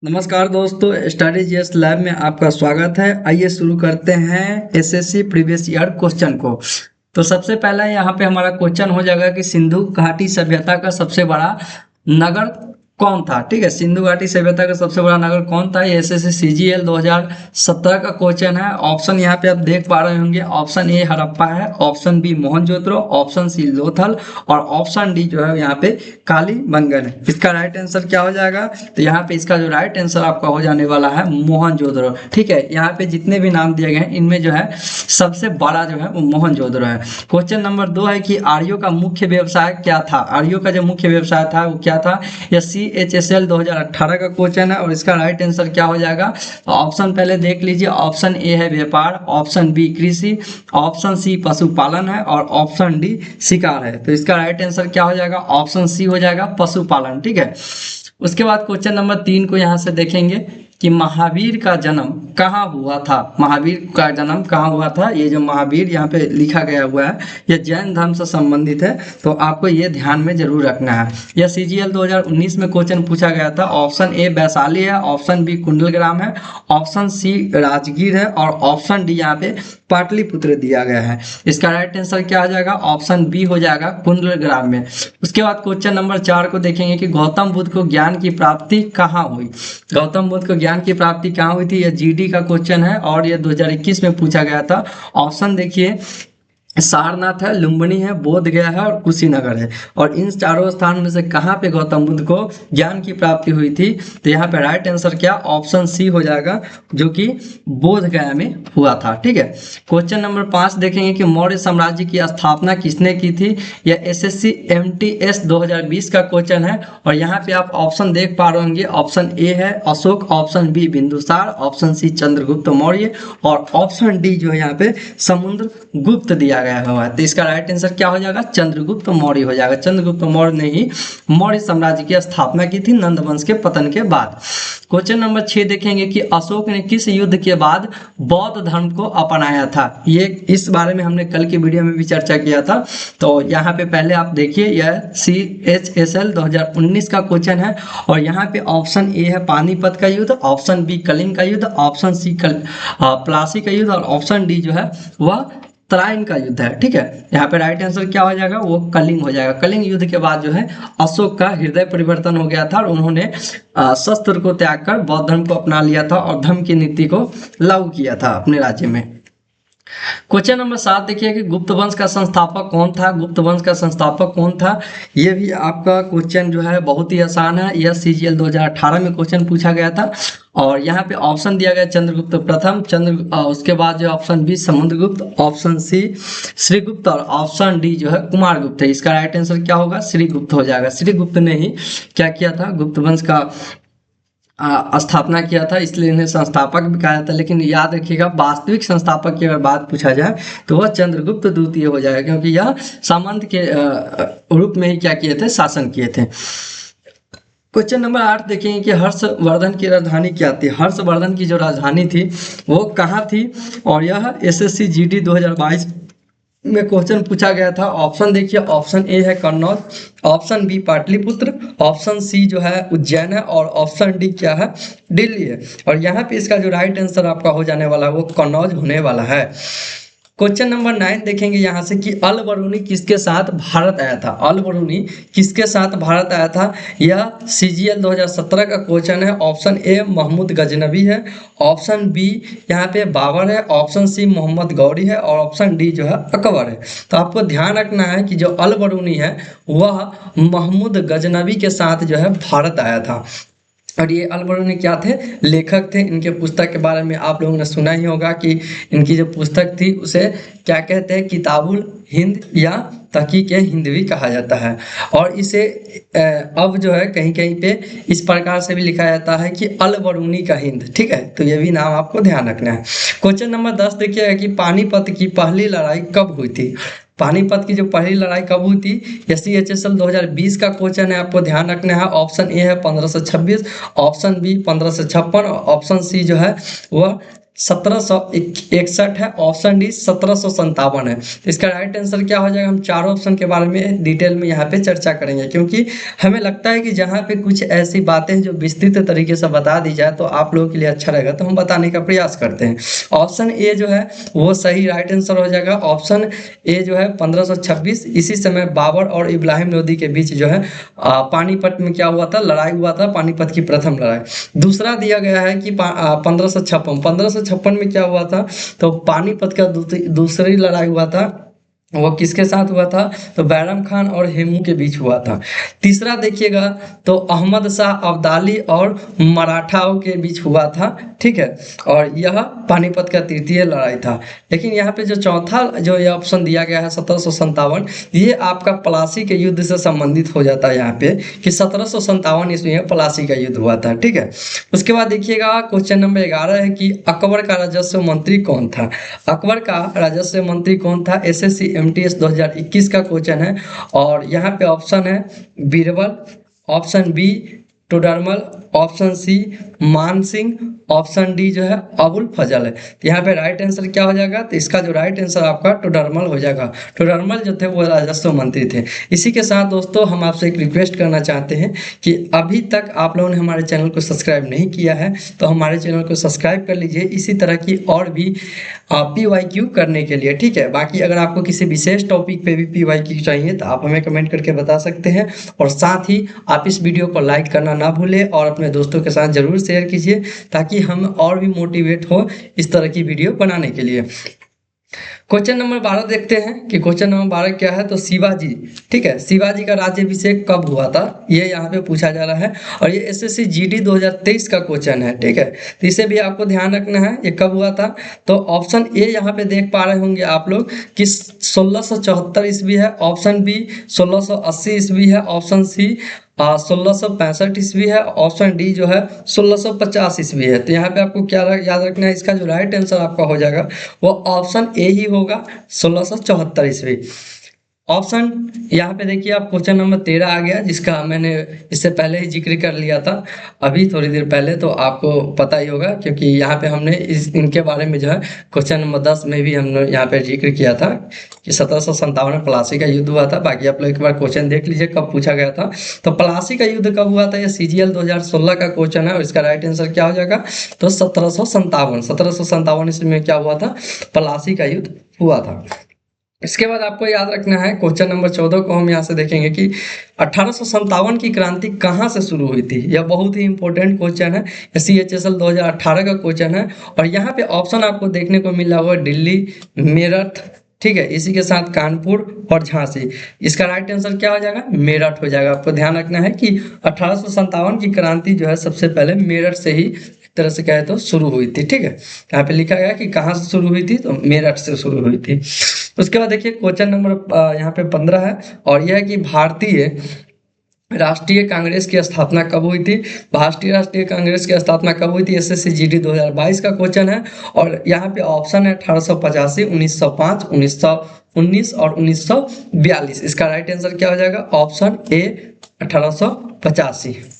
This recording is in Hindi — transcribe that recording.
नमस्कार दोस्तों, स्टडी जीएस लैब में आपका स्वागत है। आइए शुरू करते हैं एसएससी प्रीवियस ईयर क्वेश्चन को। तो सबसे पहला यहाँ पे हमारा क्वेश्चन हो जाएगा कि सिंधु घाटी सभ्यता का सबसे बड़ा नगर कौन था। ठीक है, सिंधु घाटी सभ्यता का सबसे बड़ा नगर कौन था। ये एसएससी सीजीएल 2017 का क्वेश्चन है। ऑप्शन यहाँ पे आप देख पा रहे होंगे। ऑप्शन ए हड़प्पा है, option B Mohenjodaro, option C Lothal और ऑप्शन डी जो है यहाँ पे कालीबंगन है। इसका राइट आंसर क्या हो जाएगा। तो यहाँ पे इसका जो राइट आंसर आपका हो जाने वाला है मोहनजोदड़ो। ठीक है, यहाँ पे जितने भी नाम दिए गए हैं इनमें जो है सबसे बड़ा जो है वो मोहनजोदड़ो है। क्वेश्चन नंबर 2 है कि आर्यों का मुख्य व्यवसाय क्या था। आर्यों का जो मुख्य व्यवसाय था वो क्या था। यह CHSL 2018 का क्वेश्चन है और इसका राइट आंसर क्या हो जाएगा। तो ऑप्शन पहले देख लीजिए। ऑप्शन ए है व्यापार, ऑप्शन बी कृषि, ऑप्शन सी पशुपालन है और ऑप्शन डी शिकार है। तो इसका राइट आंसर क्या हो जाएगा। ऑप्शन सी हो जाएगा पशुपालन। ठीक है, उसके बाद क्वेश्चन नंबर 3 को यहाँ से देखेंगे कि महावीर का जन्म कहाँ हुआ था। महावीर का जन्म कहाँ हुआ था। ये जो महावीर यहाँ पे लिखा गया हुआ है ये जैन धर्म से संबंधित है, तो आपको ये ध्यान में जरूर रखना है। यह CGL 2019 में क्वेश्चन पूछा गया था। ऑप्शन ए वैशाली है, ऑप्शन बी कुंडलग्राम है, ऑप्शन सी राजगीर है और ऑप्शन डी यहाँ पे पाटलिपुत्र दिया गया है। इसका राइट आंसर क्या हो जाएगा। ऑप्शन बी हो जाएगा कुंडलग्राम में। उसके बाद क्वेश्चन नंबर 4 को देखेंगे कि गौतम बुद्ध को ज्ञान की प्राप्ति कहाँ हुई। गौतम बुद्ध को ज्ञान की प्राप्ति कहाँ हुई थी। यह GD का क्वेश्चन है और यह 2021 में पूछा गया था। ऑप्शन देखिए, सारनाथ है, लुम्बिनी है, बोध गया है और कुशीनगर है। और इन चारों स्थान में से कहाँ पे गौतम बुद्ध को ज्ञान की प्राप्ति हुई थी। तो यहाँ पे राइट आंसर क्या ऑप्शन सी हो जाएगा जो कि बोध गया में हुआ था। ठीक है, क्वेश्चन नंबर 5 देखेंगे कि मौर्य साम्राज्य की स्थापना किसने की थी। यह SSC MTS 2020 का क्वेश्चन है और यहाँ पे आप ऑप्शन देख पा रहे होंगे। ऑप्शन ए है Ashoka, option B Bindusara, option C Chandragupta Maurya और ऑप्शन डी जो है यहाँ पे समुद्रगुप्त दिया गया हुआ है। तो इसका राइट आंसर क्या हो जाएगा। चंद्रगुप्त मौर्य हो जाएगा। चंद्रगुप्त मौर्य ने ही मौर्य साम्राज्य की स्थापना की थी नंद वंश के पतन के बाद। क्वेश्चन नंबर 6 देखेंगे कि अशोक ने किस युद्ध के बाद बौद्ध धर्म को अपनाया था। ये इस बारे में हमने कल की वीडियो में भी चर्चा किया था। तो यहाँ पे पहले आप देखिए, यह CHSL 2019 का क्वेश्चन है और यहाँ पे ऑप्शन ए है पानीपत का युद्ध, ऑप्शन बी कलिंग का युद्ध, ऑप्शन सी प्लासी का युद्ध और ऑप्शन डी जो है वह तराइन का युद्ध है। ठीक है, यहाँ पे राइट आंसर क्या हो जाएगा वो कलिंग हो जाएगा। कलिंग युद्ध के बाद जो है अशोक का हृदय परिवर्तन हो गया था और उन्होंने शस्त्र को त्याग कर बौद्ध धर्म को अपना लिया था और धर्म की नीति को लागू किया था अपने राज्य में। क्वेश्चन नंबर 7 देखिए कि गुप्त वंश का संस्थापक कौन था। गुप्त वंश का संस्थापक कौन था, ये भी आपका क्वेश्चन जो है बहुत ही आसान है। यह CGL 2018 में क्वेश्चन पूछा गया था और यहाँ पे ऑप्शन दिया गया चंद्रगुप्त प्रथम, उसके बाद जो option B Samudragupta, option C Srigupta और ऑप्शन डी जो है कुमारगुप्त है। इसका राइट आंसर क्या होगा, श्रीगुप्त हो जाएगा। श्रीगुप्त ने ही क्या किया था, गुप्त वंश का स्थापना किया था, इसलिए इन्हें संस्थापक भी कहा जाता है। लेकिन याद रखिएगा वास्तविक संस्थापक की अगर बात पूछा जाए तो वह चंद्रगुप्त द्वितीय हो जाएगा, क्योंकि यह सामंत के रूप में ही क्या किए थे, शासन किए थे। क्वेश्चन नंबर 8 देखेंगे कि हर्षवर्धन की राजधानी क्या थी। हर्षवर्धन की जो राजधानी थी वो कहाँ थी और यह SSC GD 2022 में क्वेश्चन पूछा गया था। ऑप्शन देखिए, ऑप्शन ए है Kannauj, option B Pataliputra, option C जो है उज्जैन है और ऑप्शन डी क्या है, दिल्ली है। और यहाँ पे इसका जो राइट आंसर आपका हो जाने वाला है वो कन्नौज होने वाला है। क्वेश्चन नंबर 9 देखेंगे यहाँ से कि अल बरूनी किसके साथ भारत आया था। अल बरूनी किसके साथ भारत आया था, यह CGL 2017 का क्वेश्चन है। ऑप्शन ए महमूद गजनवी है, ऑप्शन बी यहाँ पे बाबर है, ऑप्शन सी मोहम्मद गौरी है और ऑप्शन डी जो है अकबर है। तो आपको ध्यान रखना है कि जो अल बरूनी है वह महमूद गजनवी के साथ जो है भारत आया था। और ये अल बरूनी क्या थे, लेखक थे। इनके पुस्तक के बारे में आप लोगों ने सुना ही होगा कि इनकी जो पुस्तक थी उसे क्या कहते हैं, किताबुल हिंद या तहकीक हिंद भी कहा जाता है। और इसे अब जो है कहीं कहीं पे इस प्रकार से भी लिखा जाता है कि अल बरूनी का हिंद। ठीक है, तो ये भी नाम आपको ध्यान रखना है। क्वेश्चन नंबर 10 देखिएगा कि पानीपत की पहली लड़ाई कब हुई थी। पानीपत की जो पहली लड़ाई कब हुई थी, CHSL 2020 का क्वेश्चन है, आपको ध्यान रखना है। ऑप्शन ए है 1526, ऑप्शन बी 1556 और ऑप्शन सी जो है वह 1761 है, ऑप्शन डी 1757 है। तो इसका राइट आंसर क्या हो जाएगा, हम चारों ऑप्शन के बारे में डिटेल में यहाँ पे चर्चा करेंगे, क्योंकि हमें लगता है कि जहाँ पे कुछ ऐसी बातें जो विस्तृत तरीके से बता दी जाए तो आप लोगों के लिए अच्छा रहेगा, तो हम बताने का प्रयास करते हैं। ऑप्शन ए जो है वो सही राइट आंसर हो जाएगा। ऑप्शन ए जो है 1526, इसी समय बाबर और इब्राहिम लोदी के बीच जो है पानीपत में क्या हुआ था, लड़ाई हुआ था, पानीपत की प्रथम लड़ाई। दूसरा दिया गया है कि 1556 में क्या हुआ था, तो पानीपत का दूसरी लड़ाई हुआ था, वो किसके साथ हुआ था, तो बैरम खान और हेमू के बीच हुआ था। तीसरा देखिएगा तो अहमद शाह अब्दाली और मराठाओं के बीच हुआ था, ठीक है, और यह पानीपत का तृतीय लड़ाई था। लेकिन यहाँ पे जो चौथा जो ये ऑप्शन दिया गया है 1757, ये आपका प्लासी के युद्ध से संबंधित हो जाता है यहाँ पे, कि 1757 ईस्वी में प्लासी का युद्ध हुआ था, ठीक है। उसके बाद देखिएगा क्वेश्चन नंबर 11 है कि अकबर का राजस्व मंत्री कौन था। अकबर का राजस्व मंत्री कौन था, एसएससी एमटीएस 2021 का क्वेश्चन है, और यहाँ पे ऑप्शन है Birbal, option B Todarmal, option C Man Singh, option D जो है अबुल फजल है। तो यहाँ पे राइट आंसर क्या हो जाएगा, तो इसका जो राइट आंसर आपका टोडरमल हो जाएगा। टोडरमल जो थे वो राजस्व मंत्री थे। इसी के साथ दोस्तों हम आपसे एक रिक्वेस्ट करना चाहते हैं कि अभी तक आप लोगों ने हमारे चैनल को सब्सक्राइब नहीं किया है तो हमारे चैनल को सब्सक्राइब कर लीजिए, इसी तरह की और भी PYQ करने के लिए, ठीक है। बाकी अगर आपको किसी विशेष टॉपिक पे भी PYQ चाहिए तो आप हमें कमेंट करके बता सकते हैं, और साथ ही आप इस वीडियो को लाइक करना ना भूलें और अपने दोस्तों के साथ जरूर शेयर कीजिए, ताकि हम और भी मोटिवेट हो इस तरह की वीडियो बनाने के लिए। क्वेश्चन नंबर 12 देखते हैं कि क्वेश्चन नंबर 12 क्या है, तो शिवाजी, ठीक है, शिवाजी का राज्याभिषेक कब हुआ था, ये यहाँ पे पूछा जा रहा है, और ये SSC GD 2023 का क्वेश्चन है, ठीक है। तो इसे भी आपको ध्यान रखना है, ये कब हुआ था। तो ऑप्शन ए यहाँ पे देख पा रहे होंगे आप लोग कि 1674 ईस्वी है, ऑप्शन बी 1680 ईस्वी है, ऑप्शन सी 1665 ईस्वी है, ऑप्शन डी जो है 1650 ईस्वी है। तो यहाँ पे आपको क्या याद रखना है, इसका जो राइट आंसर आपका हो जाएगा वो ऑप्शन ए ही होगा, 1674 ईस्वी। ऑप्शन यहाँ पे देखिए आप क्वेश्चन नंबर 13 आ गया, जिसका मैंने इससे पहले ही जिक्र कर लिया था अभी थोड़ी देर पहले, तो आपको पता ही होगा, क्योंकि यहाँ पे हमने इनके बारे में जो है क्वेश्चन नंबर 10 में भी हमने यहाँ पे जिक्र किया था कि 1757 में प्लासी का युद्ध हुआ था। बाकी आप लोग एक बार क्वेश्चन देख लीजिए कब पूछा गया था। तो प्लासी का युद्ध कब हुआ था, ये CGL 2016 का क्वेश्चन है, और इसका राइट आंसर क्या हो जाएगा, तो 1757 ईस्वी में क्या हुआ था, प्लासी का युद्ध हुआ था। इसके बाद आपको याद रखना है क्वेश्चन नंबर 14 को हम यहाँ से देखेंगे कि 1857 की क्रांति कहाँ से शुरू हुई थी। यह बहुत ही इंपॉर्टेंट क्वेश्चन है, CHSL 2018 का क्वेश्चन है, और यहाँ पे ऑप्शन आपको देखने को मिला हुआ दिल्ली, मेरठ, ठीक है, इसी के साथ कानपुर और झांसी। इसका राइट आंसर क्या हो जाएगा, मेरठ हो जाएगा। आपको ध्यान रखना है कि 1857 की क्रांति जो है सबसे पहले मेरठ से ही तरह से कहे तो शुरू हुई थी, ठीक है। यहाँ पे लिखा गया कि कहाँ से शुरू हुई थी, तो मेरठ से शुरू हुई थी। उसके बाद देखिए क्वेश्चन नंबर यहाँ पे 15 है, और यह है कि भारतीय राष्ट्रीय कांग्रेस की स्थापना कब हुई थी। भारतीय राष्ट्रीय कांग्रेस की स्थापना कब हुई थी, SSC GD 2022 का क्वेश्चन है, और यहाँ पे ऑप्शन है 1885, 1905, 1919 और 1942। इसका राइट आंसर क्या हो जाएगा, ऑप्शन ए 1885।